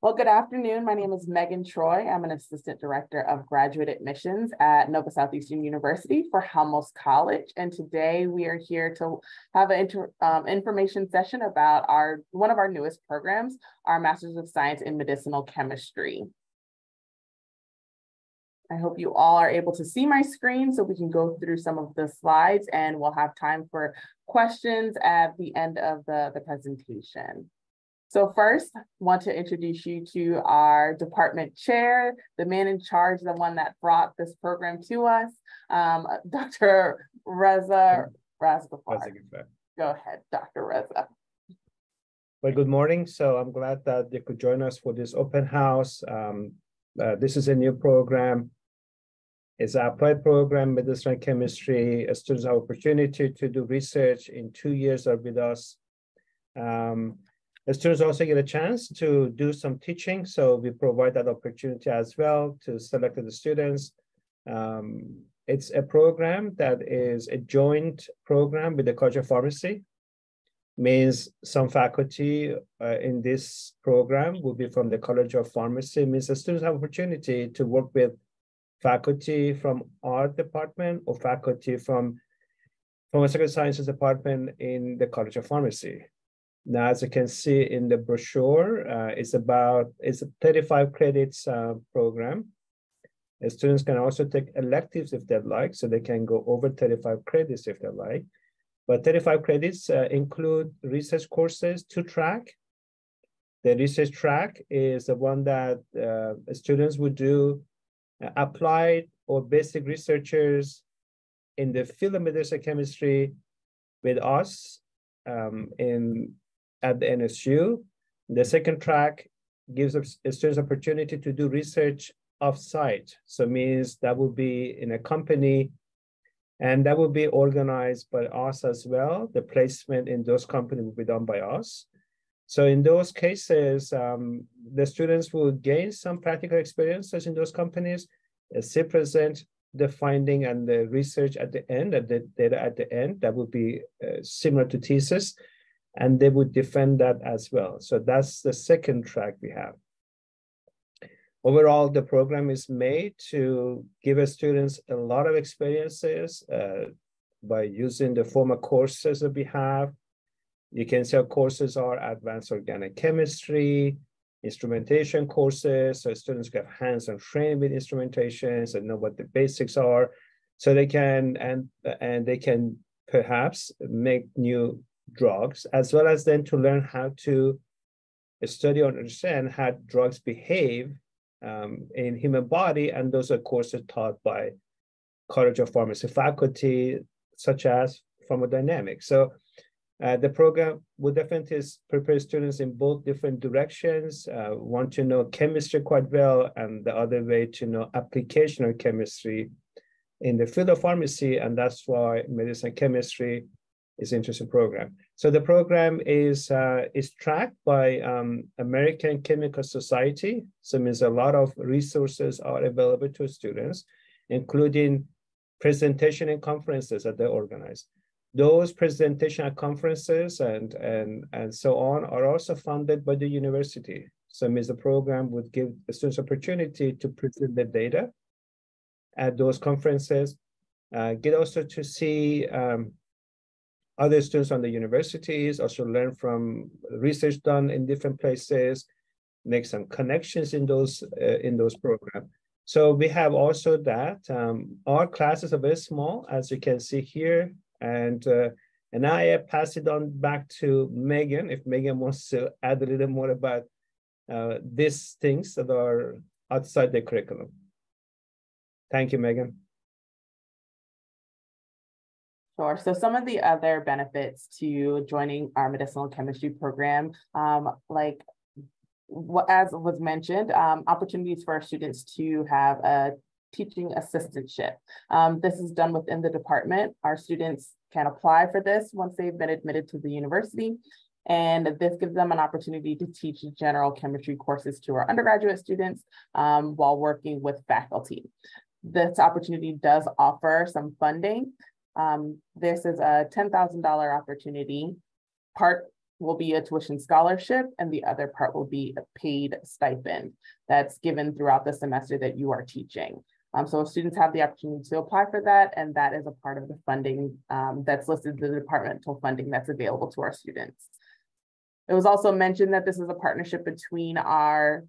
Well, good afternoon. My name is Megan Troy. I'm an Assistant Director of Graduate Admissions at Nova Southeastern University for Halmos College. And today we are here to have an information session about one of our newest programs, our Master's of Science in Medicinal Chemistry. I hope you all are able to see my screen so we can go through some of the slides, and we'll have time for questions at the end of the presentation. So first, I want to introduce you to our department chair, the man in charge, the one that brought this program to us, Dr. Reza Razgafar. Go ahead, Dr. Reza. Well, good morning. So I'm glad that you could join us for this open house. This is a new program. It's an applied program, medicinal chemistry. Students have opportunity to do research in 2 years are with us. The students also get a chance to do some teaching, so we provide that opportunity as well to selected students. It's a program that is a joint program with the College of Pharmacy. Means some faculty in this program will be from the College of Pharmacy. Means the students have opportunity to work with faculty from our department or faculty from Pharmaceutical Sciences department in the College of Pharmacy. Now, as you can see in the brochure, it's a 35 credits program. The students can also take electives if they'd like, so they can go over 35 credits if they like. But 35 credits include research courses, 2 track. The research track is the one that students would do applied or basic researchers in the field of medicinal chemistry with us at the NSU. The second track gives students opportunity to do research off-site. So it means that will be in a company, and that will be organized by us as well. The placement in those companies will be done by us. So in those cases, the students will gain some practical experiences in those companies, they present the finding and the research at the end, and the data at the end, that would be similar to thesis, and they would defend that as well. So that's the second track we have. Overall, the program is made to give students a lot of experiences by using the formal courses that we have. You can see our courses are advanced organic chemistry, instrumentation courses, so students get hands-on training with instrumentations and know what the basics are, so they can and they can perhaps make new drugs, as well as then to learn how to study or understand how drugs behave in human body, and those are courses taught by College of Pharmacy faculty, such as pharmacodynamics. So the program will definitely prepare students in both different directions, want to know chemistry quite well, and the other way to know application of chemistry in the field of pharmacy, and that's why medicinal chemistry is an interesting program. So the program is tracked by American Chemical Society. So it means a lot of resources are available to students, including presentation and conferences that they organize. Those presentation and conferences and so on are also funded by the university. So it means the program would give the students opportunity to present the data at those conferences, get also to see other students on the universities, also learn from research done in different places, make some connections in those programs. So we have also that. Our classes are very small, as you can see here, and I pass it on back to Megan, if Megan wants to add a little more about these things that are outside the curriculum. Thank you, Megan. Sure. So some of the other benefits to joining our medicinal chemistry program, as was mentioned, opportunities for our students to have a teaching assistantship. This is done within the department. Our students can apply for this once they've been admitted to the university, and this gives them an opportunity to teach general chemistry courses to our undergraduate students while working with faculty. This opportunity does offer some funding. This is a $10,000 opportunity. Part will be a tuition scholarship, and the other part will be a paid stipend that's given throughout the semester that you are teaching. So students have the opportunity to apply for that, and that is a part of the funding that's listed, the departmental funding that's available to our students. It was also mentioned that this is a partnership between our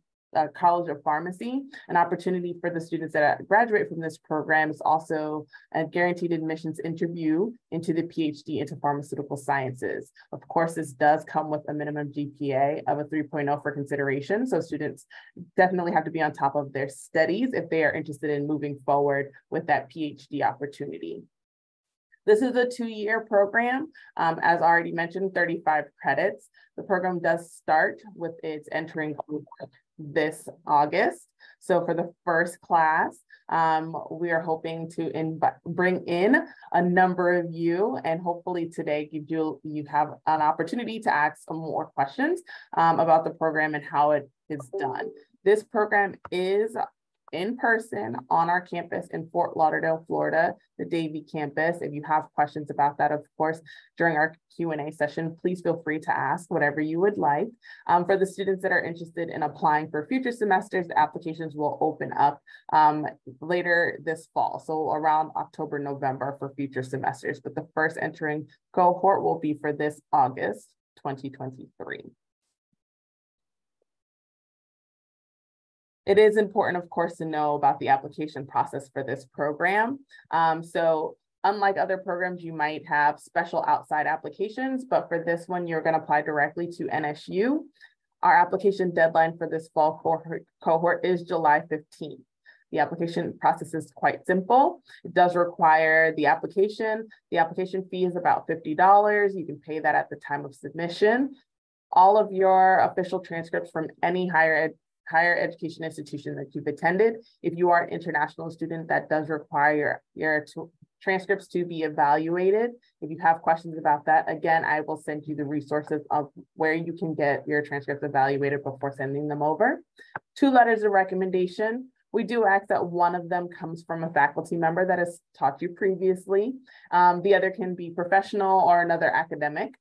College of Pharmacy. An opportunity for the students that graduate from this program is also a guaranteed admissions interview into the PhD into pharmaceutical sciences. Of course, this does come with a minimum GPA of a 3.0 for consideration. So students definitely have to be on top of their studies if they are interested in moving forward with that PhD opportunity. This is a 2-year program, as already mentioned, 35 credits. The program does start with its entering this August. So for the first class, we are hoping to bring in a number of you, and hopefully today you have an opportunity to ask some more questions about the program and how it is done. This program is in person on our campus in Fort Lauderdale, Florida, the Davie campus. If you have questions about that, of course, during our Q&A session, please feel free to ask whatever you would like. For the students that are interested in applying for future semesters, the applications will open up later this fall, so around October, November for future semesters. But the first entering cohort will be for this August 2023. It is important, of course, to know about the application process for this program. So unlike other programs, you might have special outside applications, but for this one, you're going to apply directly to NSU. Our application deadline for this fall cohort is July 15th. The application process is quite simple. It does require the application. The application fee is about $50. You can pay that at the time of submission. All of your official transcripts from any higher education institution that you've attended. If you are an international student, that does require your transcripts to be evaluated. If you have questions about that, again, I will send you the resources of where you can get your transcripts evaluated before sending them over. 2 letters of recommendation. We do ask that one of them comes from a faculty member that has taught you previously. The other can be professional or another academic.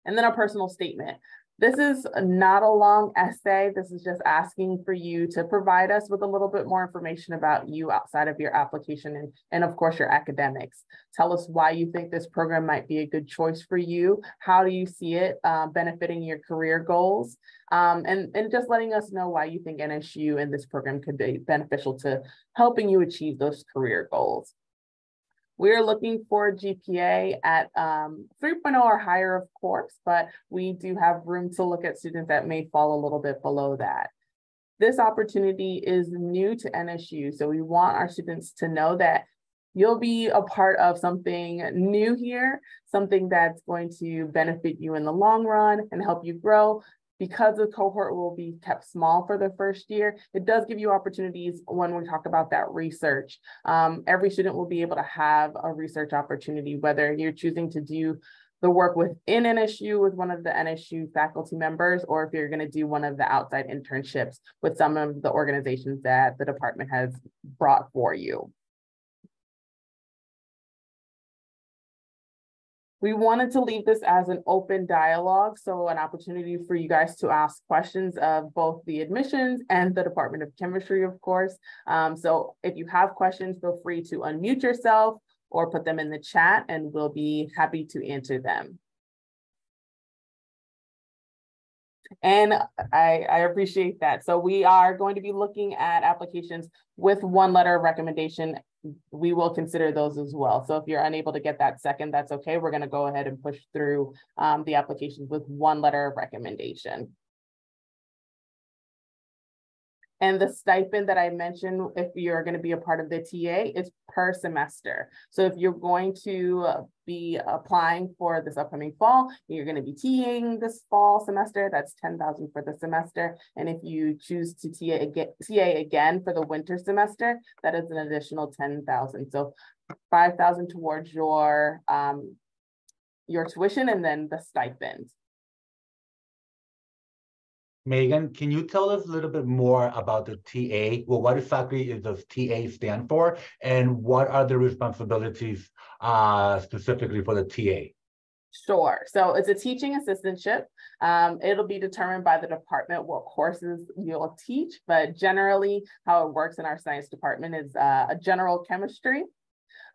And then a personal statement. This is not a long essay. This is just asking for you to provide us with a little bit more information about you outside of your application and of course, your academics. Tell us why you think this program might be a good choice for you. How do you see it benefiting your career goals? And just letting us know why you think NSU and this program could be beneficial to helping you achieve those career goals. We're looking for GPA at 3.0 or higher, of course, but we do have room to look at students that may fall a little bit below that. This opportunity is new to NSU, so we want our students to know that you'll be a part of something new here, something that's going to benefit you in the long run and help you grow. Because the cohort will be kept small for the first year, it does give you opportunities when we talk about that research. Every student will be able to have a research opportunity, whether you're choosing to do the work within NSU with one of the NSU faculty members, or if you're going to do one of the outside internships with some of the organizations that the department has brought for you. We wanted to leave this as an open dialogue, so an opportunity for you guys to ask questions of both the admissions and the Department of Chemistry, of course. So if you have questions, feel free to unmute yourself or put them in the chat and we'll be happy to answer them. And I appreciate that. So we are going to be looking at applications with 1 letter of recommendation. We will consider those as well. So if you're unable to get that second, that's okay. We're going to go ahead and push through the applications with 1 letter of recommendation. And the stipend that I mentioned, if you're going to be a part of the TA, is per semester. So if you're going to be applying for this upcoming fall, you're going to be TAing this fall semester, that's $10,000 for the semester. And if you choose to TA again for the winter semester, that is an additional $10,000. So $5,000 towards your tuition and then the stipend. Megan, can you tell us a little bit more about the TA? Well, what exactly does TA stand for? And what are the responsibilities specifically for the TA? Sure. So it's a teaching assistantship. It'll be determined by the department what courses you'll teach, but generally how it works in our science department is a general chemistry,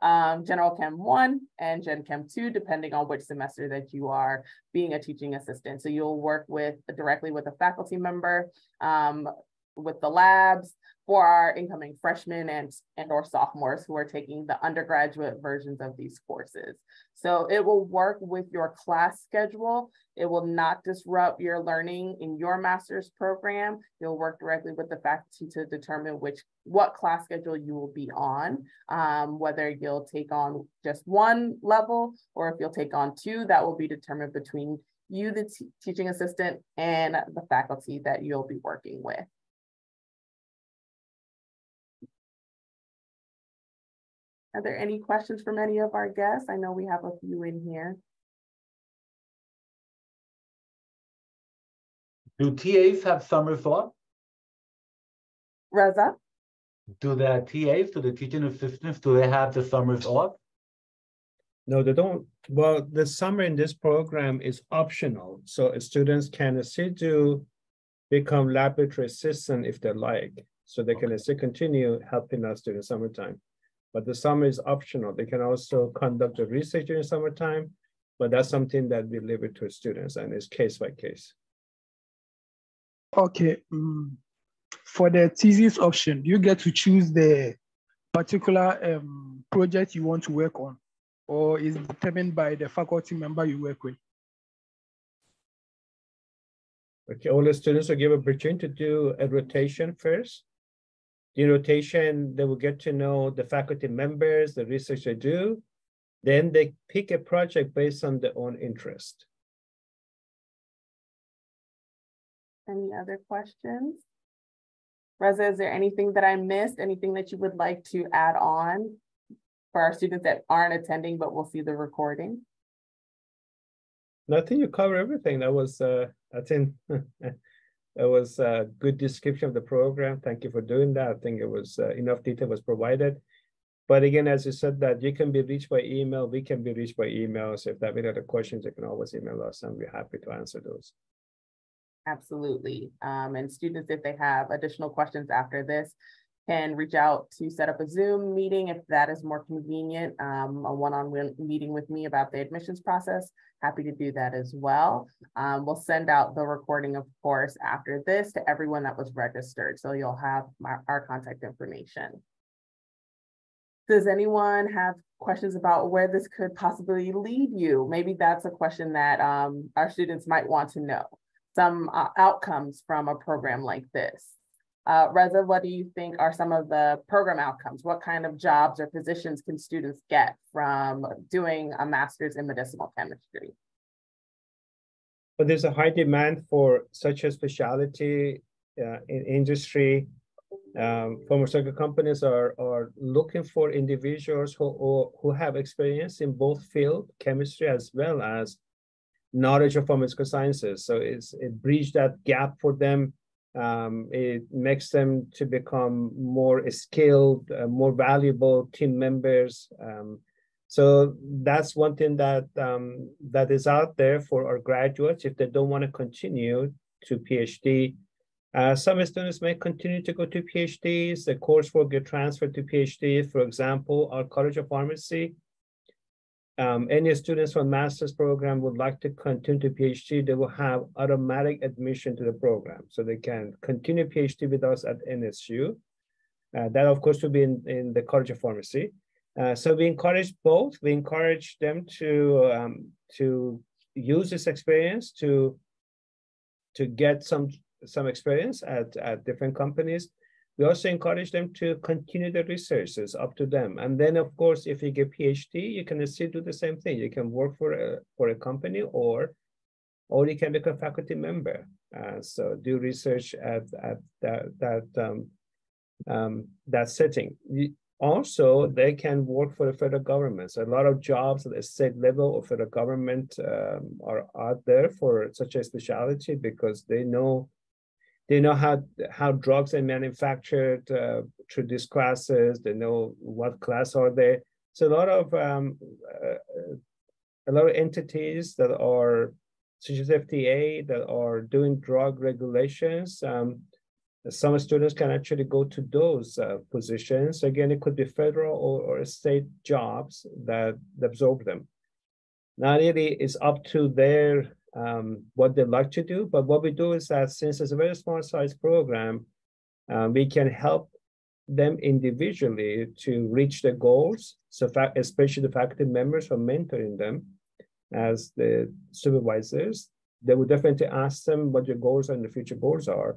General Chem 1 and Gen Chem 2, depending on which semester that you are being a teaching assistant. So you'll work directly with a faculty member, with the labs for our incoming freshmen and or sophomores who are taking the undergraduate versions of these courses. So it will work with your class schedule. It will not disrupt your learning in your master's program. You'll work directly with the faculty to determine what class schedule you will be on, whether you'll take on just one level or if you'll take on two. That will be determined between you, the teaching assistant, and the faculty that you'll be working with. Are there any questions from any of our guests? I know we have a few in here. Do TAs have summers off? Reza? Do the TAs, do the teaching assistants, do they have the summers off? No, they don't. Well, the summer in this program is optional. So students can still become laboratory assistant if they like. So they can still continue helping us during summertime. But the summer is optional. They can also conduct the research during summertime, but that's something that we leave it to students and it's case by case. Okay. For the thesis option, you get to choose the particular project you want to work on, or is it determined by the faculty member you work with? Okay, all the students are given opportunity to do a rotation first. In rotation, they will get to know the faculty members, the research they do. Then they pick a project based on their own interest. Any other questions? Reza, is there anything that I missed? Anything that you would like to add on for our students that aren't attending but will see the recording? I think you covered everything. That was, I think, it was a good description of the program. Thank you for doing that. I think it was enough detail was provided. But again, as you said, that you can be reached by email, we can be reached by email. So if they have any other questions, you can always email us and we're happy to answer those. Absolutely. And students, if they have additional questions after this, can reach out to set up a Zoom meeting if that is more convenient, a one-on-one meeting with me about the admissions process. Happy to do that as well. We'll send out the recording, of course, after this to everyone that was registered. So you'll have our contact information. Does anyone have questions about where this could possibly lead you? Maybe that's a question that our students might want to know. Some outcomes from a program like this. Reza, what do you think are some of the program outcomes? What kind of jobs or positions can students get from doing a master's in medicinal chemistry? But there's a high demand for such a specialty in industry. Pharmaceutical companies are looking for individuals who have experience in both field, chemistry, as well as knowledge of pharmaceutical sciences. So it bridges that gap for them. It makes them to become more skilled, more valuable team members. So that's one thing that that is out there for our graduates if they don't want to continue to PhD. Some students may continue to go to PhDs. The coursework get transferred to PhD. For example, our College of Pharmacy. Any students from master's program would like to continue to PhD, they will have automatic admission to the program. So they can continue PhD with us at NSU. That of course will be in the College of Pharmacy. So we encourage both. We encourage them to use this experience to get some experience at different companies. We also encourage them to continue the research. It's up to them. And then, of course, if you get PhD, you can still do the same thing. You can work for a company, or you can become a faculty member. So do research at that setting. Also, they can work for the federal government. So a lot of jobs at the state level or federal government are out there for such a specialty because they know how drugs are manufactured through these classes. They know what class are they. So a lot of a lot of entities that are, such as FDA, that are doing drug regulations. Some students can actually go to those positions. Again, it could be federal or state jobs that absorb them. Now, really, it's up to their what they like to do. But what we do is that since it's a very small size program, we can help them individually to reach their goals. So, especially the faculty members who are mentoring them as the supervisors, they will definitely ask them what your goals and the future goals are.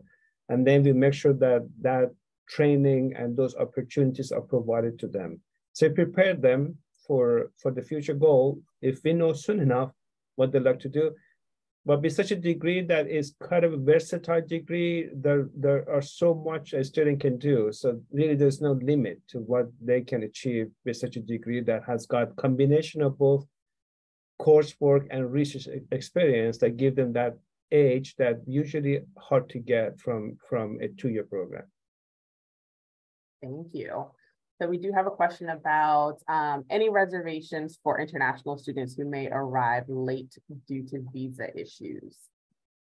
And then we make sure that that training and those opportunities are provided to them. So prepare them for the future goal if we know soon enough what they like to do. But with such a degree that is kind of a versatile degree, there are so much a student can do. So really there's no limit to what they can achieve with such a degree that has got combination of both coursework and research experience that give them that edge that usually hard to get from a two-year program. Thank you. So we do have a question about any reservations for international students who may arrive late due to visa issues.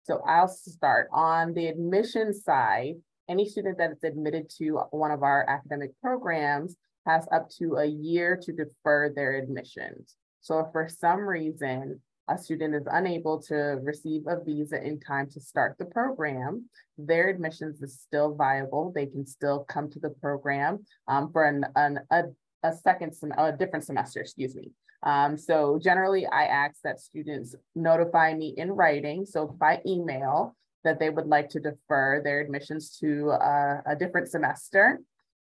So I'll start on the admission side. Any student that is admitted to one of our academic programs has up to a year to defer their admissions. So if for some reason a student is unable to receive a visa in time to start the program, their admissions is still viable. They can still come to the program for a different semester, excuse me. So generally I ask that students notify me in writing, so by email, that they would like to defer their admissions to a different semester.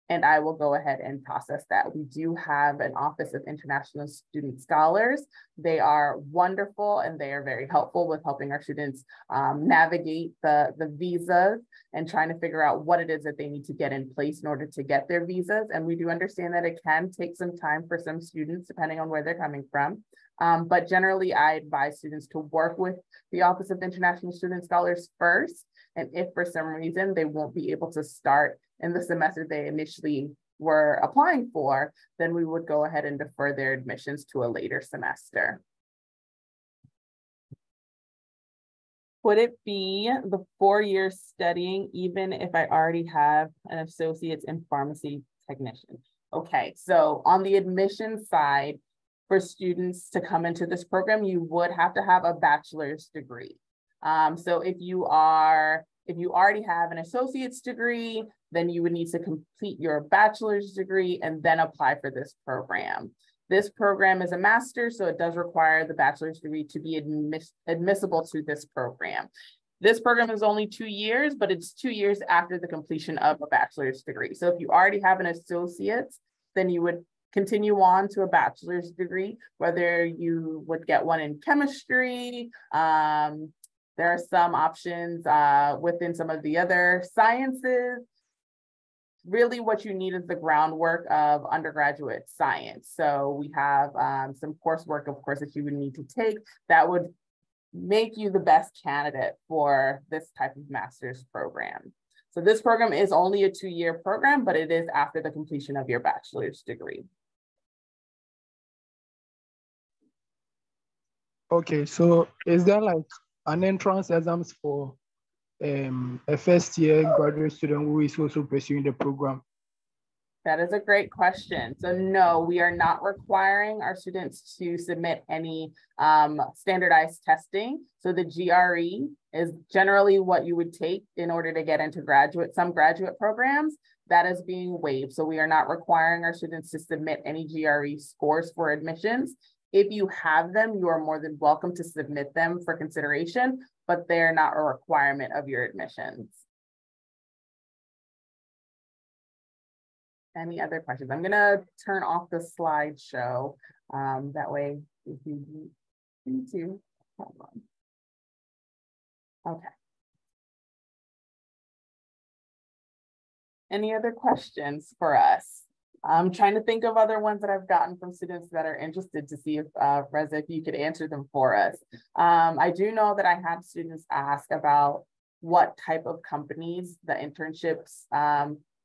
And I will go ahead and process that. We do have an Office of International Student Scholars. They are wonderful and they are very helpful with helping our students navigate the visas and trying to figure out what it is that they need to get in place in order to get their visas. And we do understand that it can take some time for some students, depending on where they're coming from. But generally, I advise students to work with the Office of International Student Scholars first. And if for some reason they won't be able to start in the semester they initially were applying for, then we would go ahead and defer their admissions to a later semester. Would it be the 4 years studying even if I already have an associate's in pharmacy technician? Okay, so on the admission side, for students to come into this program, you would have to have a bachelor's degree. So if you already have an associate's degree, then you would need to complete your bachelor's degree and then apply for this program. This program is a master's, so it does require the bachelor's degree to be admissible to this program. This program is only 2 years, but it's 2 years after the completion of a bachelor's degree. So if you already have an associate's, then you would continue on to a bachelor's degree, whether you would get one in chemistry. There are some options within some of the other sciences. Really what you need is the groundwork of undergraduate science. So we have some coursework, of course, that you would need to take that would make you the best candidate for this type of master's program. So this program is only a 2-year program, but it is after the completion of your bachelor's degree. Okay, so is there like an entrance exams for a first year graduate student who is also pursuing the program? That is a great question. So no, we are not requiring our students to submit any standardized testing. So the GRE is generally what you would take in order to get into some graduate programs. That is being waived. So we are not requiring our students to submit any GRE scores for admissions. If you have them, you are more than welcome to submit them for consideration, but they're not a requirement of your admissions. Any other questions? I'm gonna turn off the slideshow. That way, if you need to, hold on. Okay. Any other questions for us? I'm trying to think of other ones that I've gotten from students that are interested to see if, Reza, if you could answer them for us. I do know that I had students ask about what type of companies the internships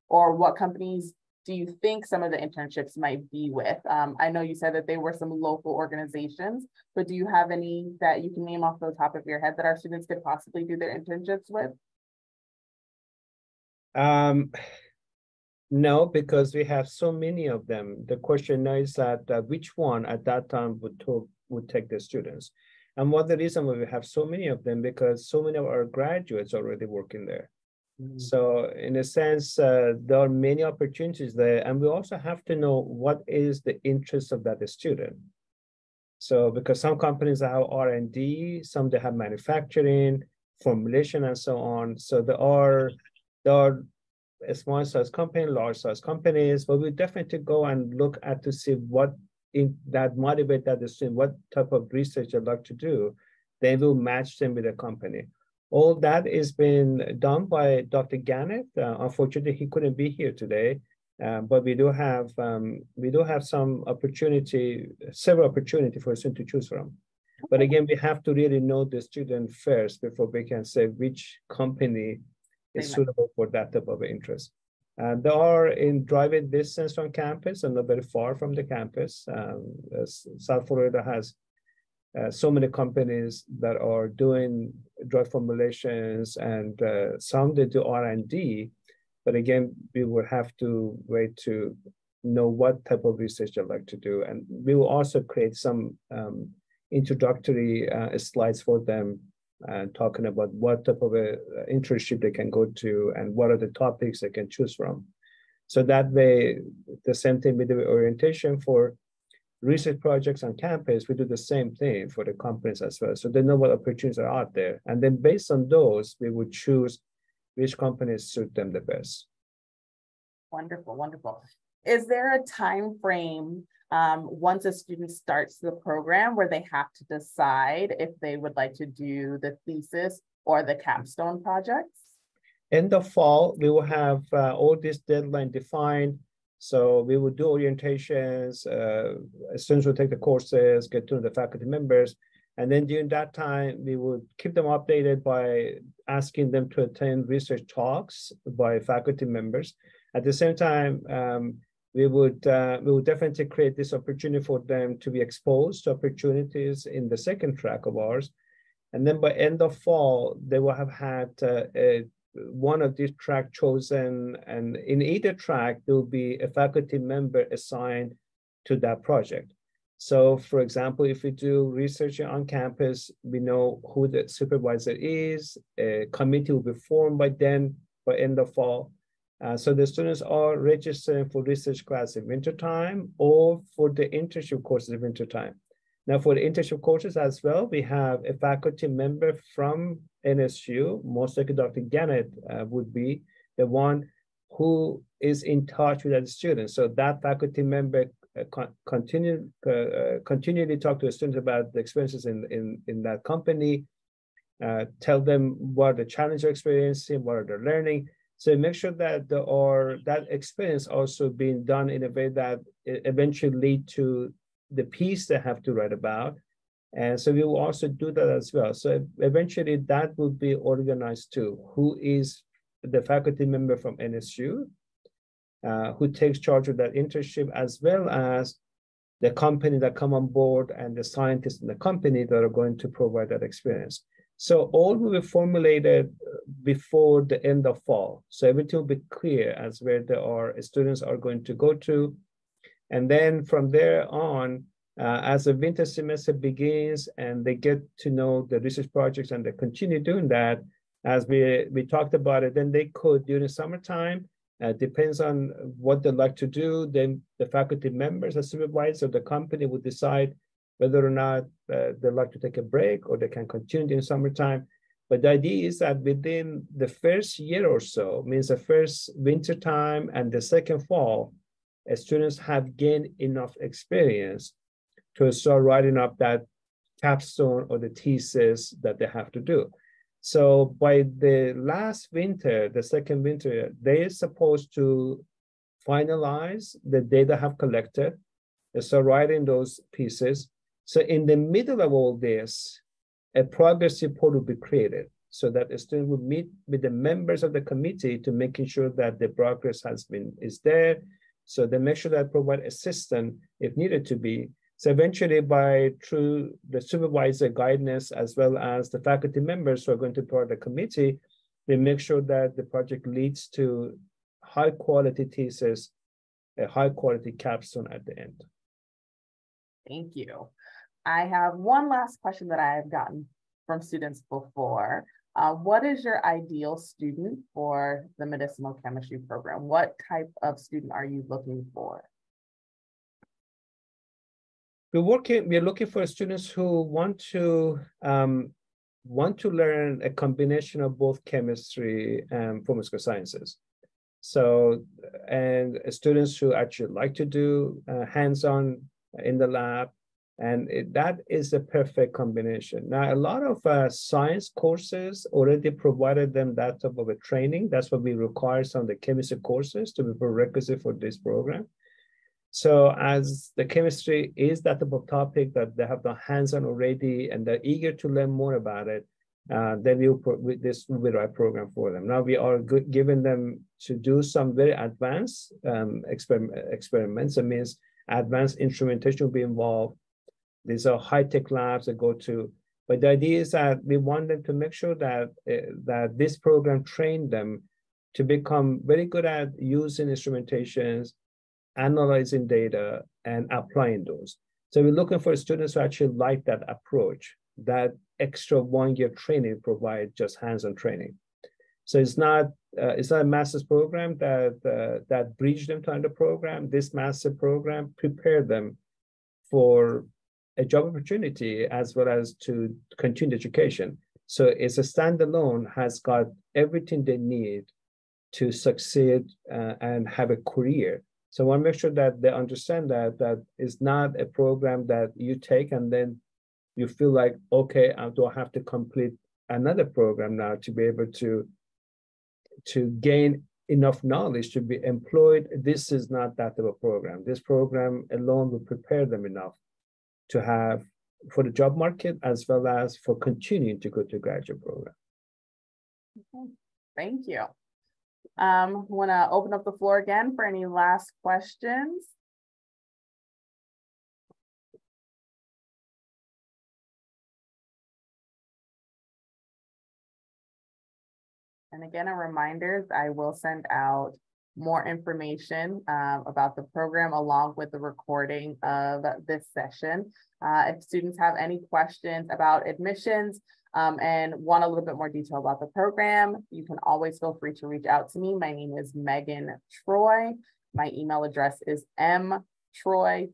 or what companies do you think some of the internships might be with? I know you said that they were some local organizations, but do you have any that you can name off the top of your head that our students could possibly do their internships with? No, because we have so many of them. The question now is that which one at that time would take the students. And what the reason why we have so many of them, because so many of our graduates already working there. So in a sense, there are many opportunities there. And we also have to know what is the interest of that student. So because some companies have R&D, some they have manufacturing, formulation, and so on. So there are a small size company, large size companies, but we definitely go and look at to see what that motivate that student, what type of research they'd like to do. Then we'll match them with a company. All that is being done by Dr. Gannett. Unfortunately, he couldn't be here today, but we do have some opportunity, several opportunities for a student to choose from. But again, we have to really know the student first before we can say which company is suitable for that type of interest. They are in driving distance from campus and not very far from the campus. South Florida has so many companies that are doing drug formulations, and some they do R&D. But again, we will have to wait to know what type of research they'd like to do. And we will also create some introductory slides for them, talking about what type of a internship they can go to and what are the topics they can choose from. So that way, the same thing with the orientation for research projects on campus, we do the same thing for the companies as well. So they know what opportunities are out there. And then based on those, we would choose which companies suit them the best. Wonderful, wonderful. Is there a time frame once a student starts the program where they have to decide if they would like to do the thesis or the capstone projects? In the fall, we will have all this deadline defined. So we will do orientations, students will take the courses, get to know the faculty members. And then during that time, we would keep them updated by asking them to attend research talks by faculty members. At the same time, we would definitely create this opportunity for them to be exposed to opportunities in the second track of ours. And then by end of fall, they will have had one of these track chosen, and in either track, there will be a faculty member assigned to that project. So for example, if we do research on campus, we know who the supervisor is, a committee will be formed by then, by end of fall. So the students are registering for research class in wintertime or for the internship courses in wintertime. Now for the internship courses as well, we have a faculty member from NSU, most likely Dr. Gannett would be the one who is in touch with the students. So that faculty member continually talk to the students about the experiences in that company, tell them what the challenges they're experiencing, what are they learning. So make sure that that experience also being done in a way that it eventually lead to the piece they have to write about. And so we will also do that as well. So eventually that will be organized too. Who is the faculty member from NSU, who takes charge of that internship, as well as the company that come on board and the scientists in the company that are going to provide that experience. So all will be formulated before the end of fall. So everything will be clear as where students are going to go to. And then from there on, as the winter semester begins and they get to know the research projects and they continue doing that, as we talked about it, then they could during summertime, depends on what they'd like to do, then the faculty members, the supervisor of the company would decide whether or not they'd like to take a break or they can continue in summertime. But the idea is that within the first year or so, means the first winter time and the second fall, students have gained enough experience to start writing up that capstone or the thesis that they have to do. So by the last winter, the second winter, they are supposed to finalize the data have collected. They start writing those pieces. So in the middle of all this, a progress report will be created so that a student will meet with the members of the committee to making sure that the progress is there. So they make sure that provide assistance if needed to be. So eventually, through the supervisor guidance as well as the faculty members who are going to be part of the committee, they make sure that the project leads to high quality thesis, a high quality capstone at the end. Thank you. I have one last question that I have gotten from students before. What is your ideal student for the medicinal chemistry program? What type of student are you looking for? We're looking for students who want to learn a combination of both chemistry and pharmaceutical sciences. So, and students who actually like to do hands-on in the lab, and that is a perfect combination. Now, a lot of science courses already provided them that type of a training. That's what we require some of the chemistry courses to be prerequisite for this program. So as the chemistry is that type of topic that they have done hands-on already and they're eager to learn more about it, then this will be the right program for them. Now we are giving them to do some very advanced experiments. It means advanced instrumentation will be involved. These are high-tech labs that go to, but the idea is that we want them to make sure that, that this program trained them to become very good at using instrumentations, analyzing data, and applying those. So we're looking for students who actually like that approach, that extra 1 year training provide just hands-on training. So it's not a master's program that bridged them to another program. This master program prepared them for a job opportunity as well as to continue education. So it's a standalone, has got everything they need to succeed and have a career. So I want to make sure that they understand that is not a program that you take and then you feel like, okay, do I have to complete another program now to be able to gain enough knowledge to be employed? This is not that type of program. This program alone will prepare them enough to have for the job market as well as for continuing to go to graduate program. Okay. Thank you. Want to open up the floor again for any last questions. And again, a reminder, I will send out more information about the program along with the recording of this session. If students have any questions about admissions and want a little bit more detail about the program, you can always feel free to reach out to me. My name is Megan Troy. My email address is mtroy, Troy,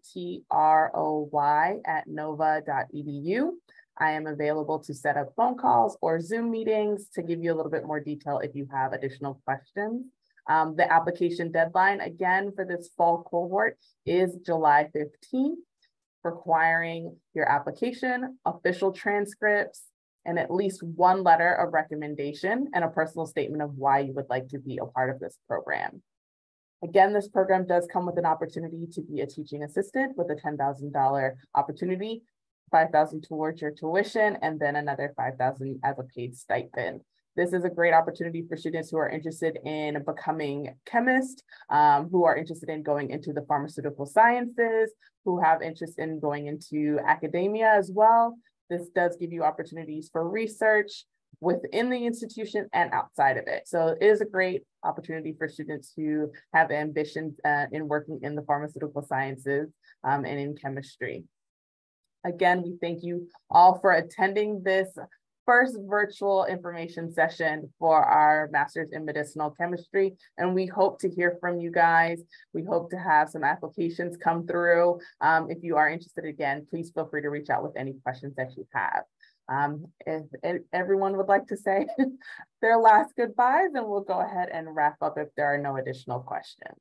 @nova.edu. I am available to set up phone calls or Zoom meetings to give you a little bit more detail if you have additional questions. The application deadline, again, for this fall cohort is July 15th, requiring your application, official transcripts, and at least one letter of recommendation and a personal statement of why you would like to be a part of this program. Again, this program does come with an opportunity to be a teaching assistant with a $10,000 opportunity, $5,000 towards your tuition, and then another $5,000 as a paid stipend. This is a great opportunity for students who are interested in becoming chemists, who are interested in going into the pharmaceutical sciences, who have interest in going into academia as well. This does give you opportunities for research within the institution and outside of it. So it is a great opportunity for students who have ambitions in working in the pharmaceutical sciences and in chemistry. Again, we thank you all for attending this first virtual information session for our Master's in Medicinal Chemistry, and we hope to hear from you guys. We hope to have some applications come through. If you are interested, again, please feel free to reach out with any questions that you have. If everyone would like to say their last goodbyes, and we'll go ahead and wrap up if there are no additional questions.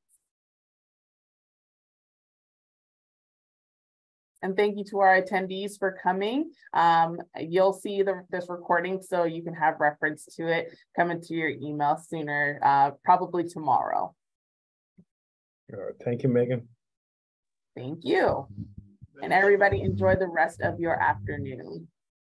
And thank you to our attendees for coming. You'll see this recording so you can have reference to it coming to your email sooner, probably tomorrow. Thank you, Megan. Thank you. And everybody enjoy the rest of your afternoon.